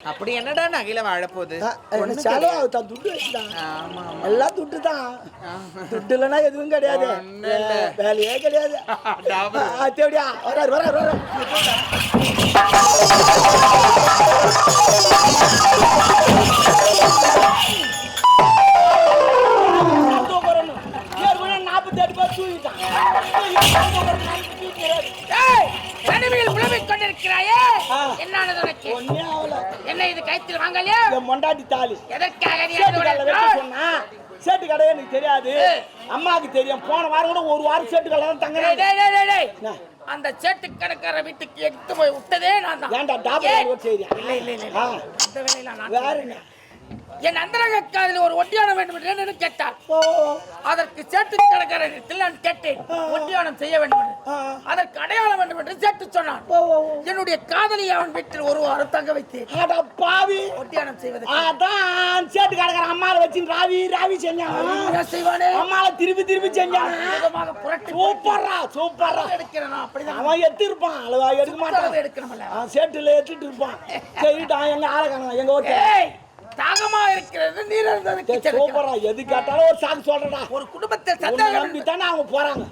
அப்படி என்னடா நகையில வாழப்போகுது? துட்டு வச்சுதான். எல்லாம் துட்டு தான். துட்டு இல்லைன்னா எதுவும் கிடையாது, வேலையே கிடையாது. அப்படியா வராரு வராரு வர என்ன இது கைத்தில் வாங்கலையா? மொண்டாட்டி தாலி எதற்காக சேட்டு கடை எனக்கு தெரியாது, அம்மாவுக்கு தெரியும். போன வாரம் கூட ஒரு வாரம் சேட்டு கடை தான் தங்க. அந்த சேட்டு கடைக்கார வீட்டுக்கு எடுத்து போய் விட்டதே நான் தான். ஏன்டா டாபா செய்றியா? இல்ல இல்ல இல்ல அந்த வேலையில நான் வேற என்ன? என் அந்தரங்க காதில் ஒரு ஒட்டியானம் வேண்டும் என்று கேட்டார். அதற்கு சேட்டு கடைக்காரத்தில் நான் கேட்டேன், ஒட்டியானம் செய்ய வேண்டும் என்று. அதற்கு அடையாளம் வேண்டும் என்று சேட்டு சொன்னான். என்னுடைய காதலியை அவன் வீட்டில் ஒரு வாரம் தங்க வைத்தேன். பாவி ஒட்டியானம் செய்வது அதான் சேட்டு கடைக்கார அம்மாவை வச்சு ராவி ராவி செஞ்சாங்க. செய்வானே அம்மாவை திருப்பி திருப்பி செஞ்சாங்க. புரட்டி சூப்பரா சூப்பரா எடுக்கிறேன். அப்படிதான் அவன் எடுத்திருப்பான், அளவா எடுக்க மாட்டான். எடுக்கணும்ல, சேட்டுல எடுத்துட்டு இருப்பான். சரிட்டான், எங்க ஆளை காணோம், எங்க ஓட்டு தாகமா இருக்கிறது, நீர் இருந்தது. சூப்பரா எது கேட்டாலும் ஒரு சாக்கு சொல்றடா. ஒரு குடும்பத்தை நம்பி தானே அவங்க போறாங்க.